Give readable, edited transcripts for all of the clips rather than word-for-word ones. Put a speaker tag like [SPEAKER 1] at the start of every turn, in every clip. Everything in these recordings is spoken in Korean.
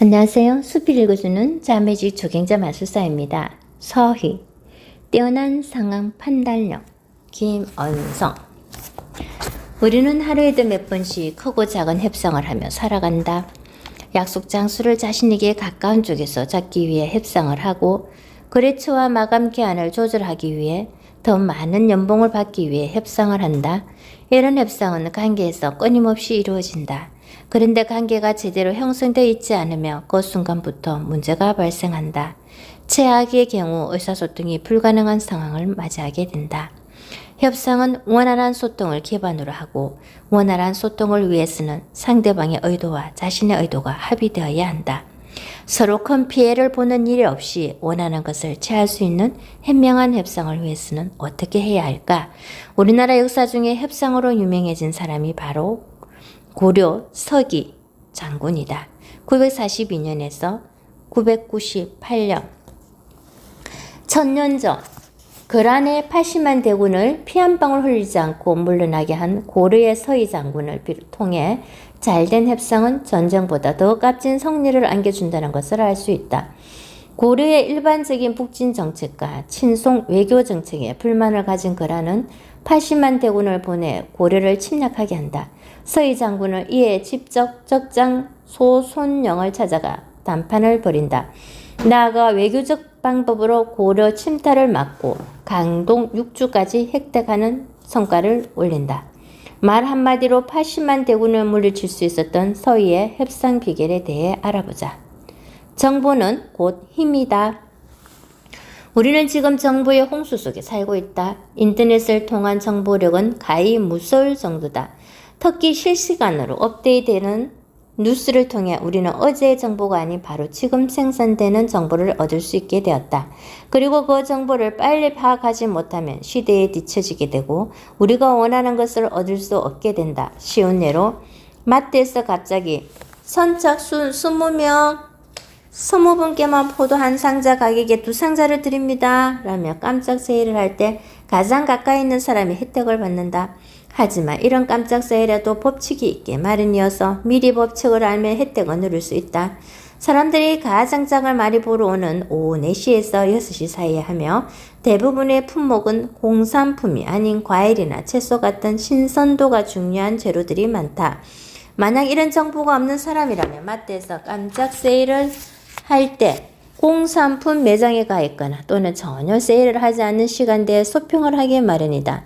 [SPEAKER 1] 안녕하세요. 수필 읽어주는 자매직 조경자 마술사입니다. 서희, 뛰어난 상황 판단력, 김언성. 우리는 하루에도 몇 번씩 크고 작은 협상을 하며 살아간다. 약속 장소를 자신에게 가까운 쪽에서 잡기 위해 협상을 하고, 거래처와 마감 기한을 조절하기 위해 더 많은 연봉을 받기 위해 협상을 한다. 이런 협상은 관계에서 끊임없이 이루어진다. 그런데 관계가 제대로 형성되어 있지 않으며 그 순간부터 문제가 발생한다. 최악의 경우 의사소통이 불가능한 상황을 맞이하게 된다. 협상은 원활한 소통을 기반으로 하고 원활한 소통을 위해서는 상대방의 의도와 자신의 의도가 합의되어야 한다. 서로 큰 피해를 보는 일 없이 원하는 것을 취할 수 있는 현명한 협상을 위해서는 어떻게 해야 할까? 우리나라 역사 중에 협상으로 유명해진 사람이 바로 고려 서기 장군이다. 942년에서 998년 1000년 전 거란의 80만 대군을 피 한 방울 흘리지 않고 물러나게 한 고려의 서희 장군을 통해 잘된 협상은 전쟁보다 더 값진 성리를 안겨준다는 것을 알 수 있다. 고려의 일반적인 북진 정책과 친송 외교 정책에 불만을 가진 거란은 80만 대군을 보내 고려를 침략하게 한다. 서희 장군은 이에 직접 적장 소손영을 찾아가談판을 벌인다. 나아가 외교적 방법으로 고려 침탈을 막고 강동 6주까지 획득하는 성과를 올린다. 말 한마디로 80만 대군을 물리칠 수 있었던 서희의 협상 비결에 대해 알아보자. 정보는 곧 힘이다. 우리는 지금 정보의 홍수 속에 살고 있다. 인터넷을 통한 정보력은 가히 무서울 정도다. 특히 실시간으로 업데이트되는 뉴스를 통해 우리는 어제의 정보가 아닌 바로 지금 생산되는 정보를 얻을 수 있게 되었다. 그리고 그 정보를 빨리 파악하지 못하면 시대에 뒤처지게 되고 우리가 원하는 것을 얻을 수 없게 된다. 쉬운 예로 마트에서 갑자기 선착순 20명 20분께만 포도 한 상자 가격에 2상자를 드립니다. 라며 깜짝 세일을 할 때 가장 가까이 있는 사람이 혜택을 받는다. 하지만 이런 깜짝 세일에도 법칙이 있게 마련이어서 미리 법칙을 알면 혜택을 누릴 수 있다. 사람들이 가장장을 많이 보러 오는 오후 4시에서 6시 사이에 하며 대부분의 품목은 공산품이 아닌 과일이나 채소 같은 신선도가 중요한 재료들이 많다. 만약 이런 정보가 없는 사람이라면 마트에서 깜짝 세일을 할 때 공산품 매장에 가 있거나 또는 전혀 세일을 하지 않는 시간대에 쇼핑을 하기 마련이다.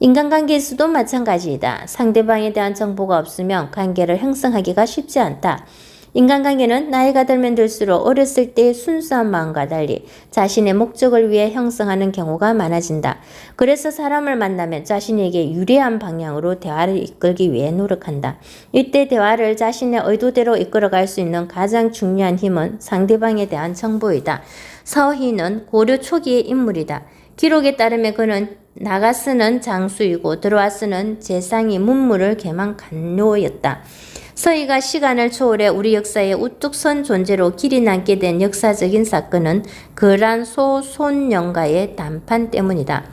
[SPEAKER 1] 인간관계에서도 마찬가지이다. 상대방에 대한 정보가 없으면 관계를 형성하기가 쉽지 않다. 인간관계는 나이가 들면 들수록 어렸을 때의 순수한 마음과 달리 자신의 목적을 위해 형성하는 경우가 많아진다. 그래서 사람을 만나면 자신에게 유리한 방향으로 대화를 이끌기 위해 노력한다. 이때 대화를 자신의 의도대로 이끌어갈 수 있는 가장 중요한 힘은 상대방에 대한 정보이다. 서희는 고려 초기의 인물이다. 기록에 따르면 그는 나가 쓰는 장수이고 들어와 쓰는 재상이 문물을 개망 간료였다. 서희가 시간을 초월해 우리 역사에 우뚝 선 존재로 길이 남게 된 역사적인 사건은 거란 소손영과의談判 때문이다.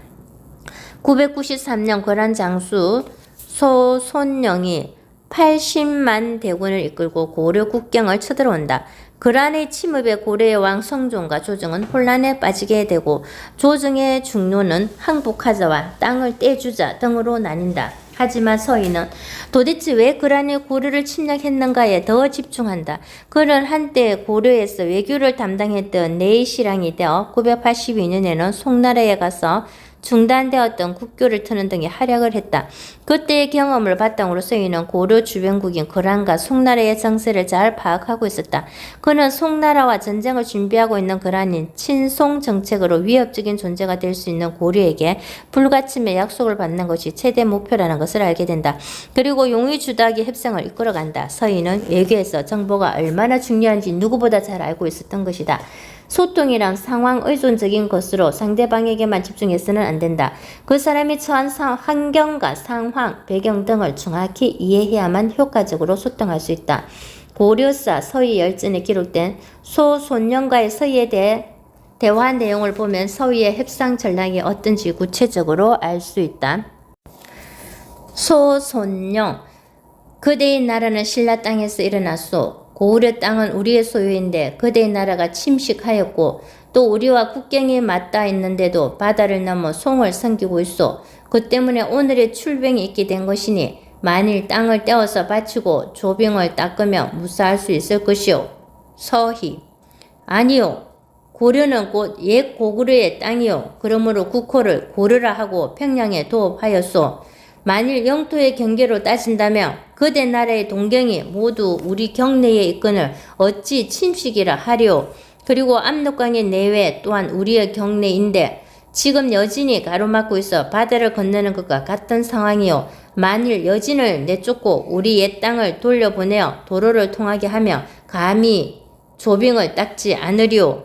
[SPEAKER 1] 993년 거란 장수 소손영이 80만 대군을 이끌고 고려 국경을 쳐들어온다. 거란의 침입에 고려의 왕 성종과 조정은 혼란에 빠지게 되고 조정의 중로는 항복하자와 땅을 떼주자 등으로 나뉜다. 하지만 서희는 도대체 왜 거란이 고려를 침략했는가에 더 집중한다. 그는 한때 고려에서 외교를 담당했던 내시랑이 되어 982년에는 송나라에 가서 중단되었던 국교를 트는 등의 활약을 했다. 그때의 경험을 바탕으로 서희는 고려 주변국인 거란과 송나라의 정세를 잘 파악하고 있었다. 그는 송나라와 전쟁을 준비하고 있는 거란인 친송 정책으로 위협적인 존재가 될 수 있는 고려에게 불가침의 약속을 받는 것이 최대 목표라는 것을 알게 된다. 그리고 용의주도하게 협상을 이끌어간다. 서희는 외교에서 정보가 얼마나 중요한지 누구보다 잘 알고 있었던 것이다. 소통이란 상황 의존적인 것으로 상대방에게만 집중해서는 안 된다. 그 사람이 처한 환경과 상황, 배경 등을 정확히 이해해야만 효과적으로 소통할 수 있다. 고려사 서희 열전에 기록된 소손영과의 서희에 대해 대화 내용을 보면 서희의 협상 전략이 어떤지 구체적으로 알 수 있다. 소손영 그대의 나라는 신라 땅에서 일어났소. 고구려 땅은 우리의 소유인데 그대의 나라가 침식하였고 또 우리와 국경이 맞닿아 있는데도 바다를 넘어 송을 섬기고 있어. 그 때문에 오늘의 출병이 있게 된 것이니 만일 땅을 떼어서 바치고 조병을 닦으며 무사할 수 있을 것이오. 서희. 아니요. 고려는 곧 옛 고구려의 땅이요. 그러므로 국호를 고르라 하고 평양에 도읍하였소. 만일 영토의 경계로 따진다면 그대 나라의 동경이 모두 우리 경내에 있거늘 어찌 침식이라 하리오. 그리고 압록강의 내외 또한 우리의 경내인데 지금 여진이 가로막고 있어 바다를 건너는 것과 같은 상황이요. 만일 여진을 내쫓고 우리 옛 땅을 돌려보내어 도로를 통하게 하며 감히 조빙을 닦지 않으리오.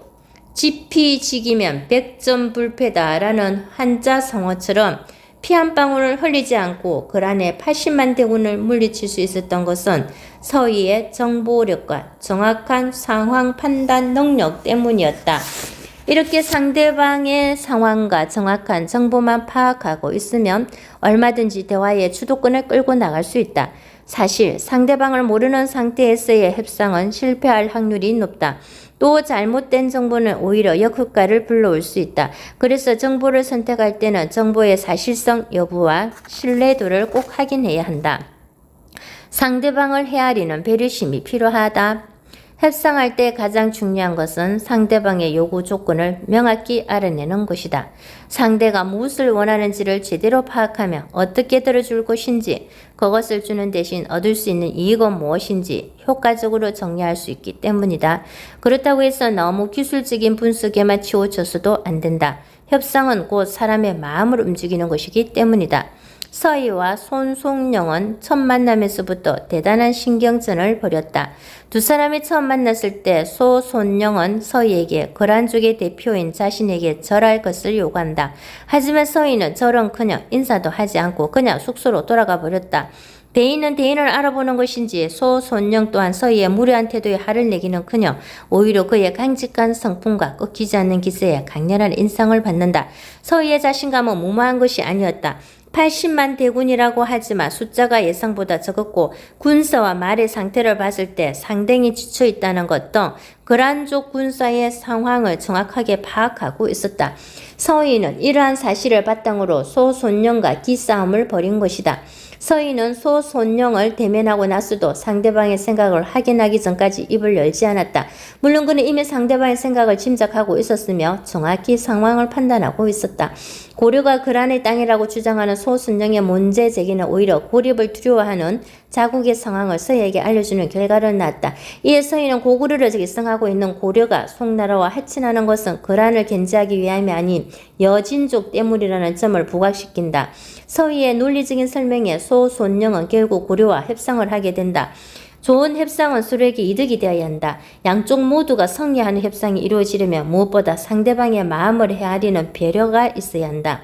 [SPEAKER 1] 지피지기면 백전불패다라는 한자 성어처럼 피 한 방울을 흘리지 않고 그란의 80만 대군을 물리칠 수 있었던 것은 서희의 정보력과 정확한 상황 판단 능력 때문이었다. 이렇게 상대방의 상황과 정확한 정보만 파악하고 있으면 얼마든지 대화의 주도권을 끌고 나갈 수 있다. 사실 상대방을 모르는 상태에서의 협상은 실패할 확률이 높다. 또 잘못된 정보는 오히려 역효과를 불러올 수 있다. 그래서 정보를 선택할 때는 정보의 사실성 여부와 신뢰도를 꼭 확인해야 한다. 상대방을 헤아리는 배려심이 필요하다. 협상할 때 가장 중요한 것은 상대방의 요구 조건을 명확히 알아내는 것이다. 상대가 무엇을 원하는지를 제대로 파악하며 어떻게 들어줄 것인지, 그것을 주는 대신 얻을 수 있는 이익은 무엇인지 효과적으로 정리할 수 있기 때문이다. 그렇다고 해서 너무 기술적인 분석에만 치우쳐서도 안 된다. 협상은 곧 사람의 마음을 움직이는 것이기 때문이다. 서희와 손송영은 첫 만남에서부터 대단한 신경전을 벌였다. 두 사람이 처음 만났을 때 손영은 서희에게 거란족의 대표인 자신에게 절할 것을 요구한다. 하지만 서희는 절은커녕 인사도 하지 않고 그냥 숙소로 돌아가 버렸다. 대인은 대인을 알아보는 것인지 손영 또한 서희의 무례한 태도에 화를 내기는커녕 오히려 그의 강직한 성품과 꺾이지 않는 기세에 강렬한 인상을 받는다. 서희의 자신감은 무모한 것이 아니었다. 80만 대군이라고 하지만 숫자가 예상보다 적었고 군사와 말의 상태를 봤을 때 상당히 지쳐 있다는 것 등 거란족 군사의 상황을 정확하게 파악하고 있었다. 서희는 이러한 사실을 바탕으로 손영과 기싸움을 벌인 것이다. 서희는 손영을 대면하고 나서도 상대방의 생각을 확인하기 전까지 입을 열지 않았다. 물론 그는 이미 상대방의 생각을 짐작하고 있었으며 정확히 상황을 판단하고 있었다. 고려가 거란의 땅이라고 주장하는 손영의 문제 제기는 오히려 고립을 두려워하는 자국의 상황을 서희에게 알려주는 결과를 낳았다. 이에 서희는 고구려를 기성하고 있는 고려가 송나라와 합친하는 것은 거란을 견제하기 위함이 아닌 여진족 때문이라는 점을 부각시킨다. 서희의 논리적인 설명에 손영은 결국 고려와 협상을 하게 된다. 좋은 협상은 서로에게 이득이 되어야 한다. 양쪽 모두가 성리하는 협상이 이루어지려면 무엇보다 상대방의 마음을 헤아리는 배려가 있어야 한다.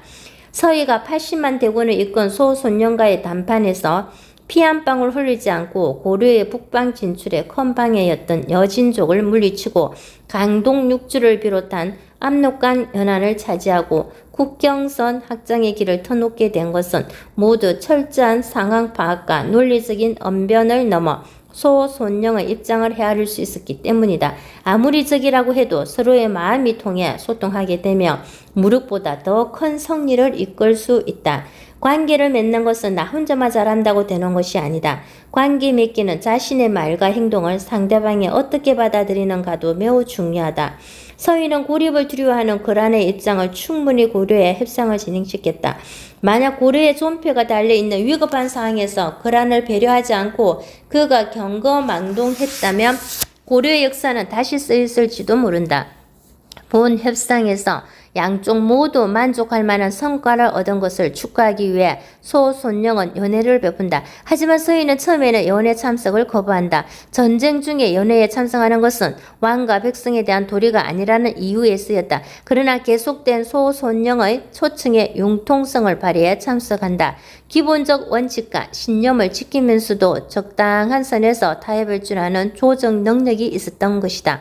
[SPEAKER 1] 서희가 80만 대군을 이끈 손영과의談판에서 피 한 방울 흘리지 않고 고려의 북방 진출에 큰 방해였던 여진족을 물리치고 강동 육주를 비롯한 압록강 연안을 차지하고 국경선 확장의 길을 터놓게 된 것은 모두 철저한 상황 파악과 논리적인 언변을 넘어 손영의 입장을 헤아릴 수 있었기 때문이다. 아무리 적이라고 해도 서로의 마음이 통해 소통하게 되며 무력보다 더 큰 성리를 이끌 수 있다. 관계를 맺는 것은 나 혼자만 잘한다고 되는 것이 아니다. 관계 맺기는 자신의 말과 행동을 상대방이 어떻게 받아들이는가도 매우 중요하다. 서희는 고립을 두려워하는 거란의 입장을 충분히 고려해 협상을 진행시켰다. 만약 고려의 존폐가 달려있는 위급한 상황에서 거란을 배려하지 않고 그가 경거망동했다면 고려의 역사는 다시 쓰였을지도 모른다. 본 협상에서 양쪽 모두 만족할 만한 성과를 얻은 것을 축하하기 위해 손영은 연회를 베푼다. 하지만 서희는 처음에는 연회 참석을 거부한다. 전쟁 중에 연회에 참석하는 것은 왕과 백성에 대한 도리가 아니라는 이유에 쓰였다. 그러나 계속된 손영의 초청에 융통성을 발휘해 참석한다. 기본적 원칙과 신념을 지키면서도 적당한 선에서 타협할 줄 아는 조정 능력이 있었던 것이다.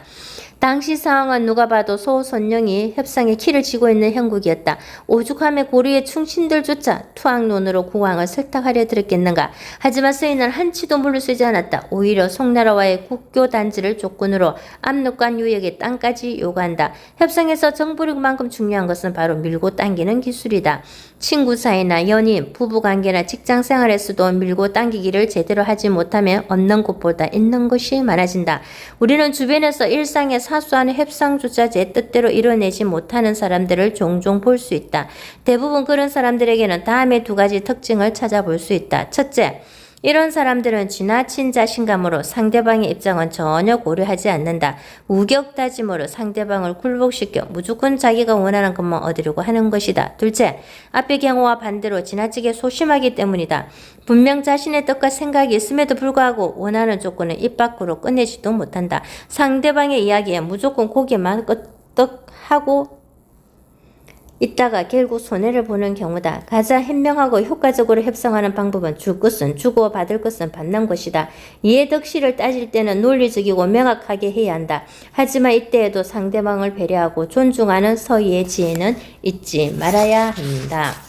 [SPEAKER 1] 당시 상황은 누가 봐도 소선영이 협상에 키를 쥐고 있는 형국이었다. 오죽하며 고려의 충신들조차 투항론으로 국왕을 설득하려 들었겠는가. 하지만 서인은 한치도 물러서지 않았다. 오히려 송나라와의 국교 단지를 조건으로 압록강 유역의 땅까지 요구한다. 협상에서 정부력만큼 중요한 것은 바로 밀고 당기는 기술이다. 친구 사이나 연인, 부부관계나 직장생활에서도 밀고 당기기를 제대로 하지 못하면 없는 것보다 있는 것이 많아진다. 우리는 주변에서 일상의 사소한 협상조차 제 뜻대로 이뤄내지 못하는 사람들을 종종 볼 수 있다. 대부분 그런 사람들에게는 다음의 두 가지 특징을 찾아볼 수 있다. 첫째, 이런 사람들은 지나친 자신감으로 상대방의 입장은 전혀 고려하지 않는다. 우격다짐으로 상대방을 굴복시켜 무조건 자기가 원하는 것만 얻으려고 하는 것이다. 둘째, 앞의 경우와 반대로 지나치게 소심하기 때문이다. 분명 자신의 뜻과 생각이 있음에도 불구하고 원하는 조건을 입 밖으로 꺼내지도 못한다. 상대방의 이야기에 무조건 고개만 끄덕하고 있다가 결국 손해를 보는 경우다. 가장 현명하고 효과적으로 협상하는 방법은 줄 것은 주고 받을 것은 받는 것이다. 이해 득실을 따질 때는 논리적이고 명확하게 해야 한다. 하지만 이때에도 상대방을 배려하고 존중하는 서의의 지혜는 잊지 말아야 한다.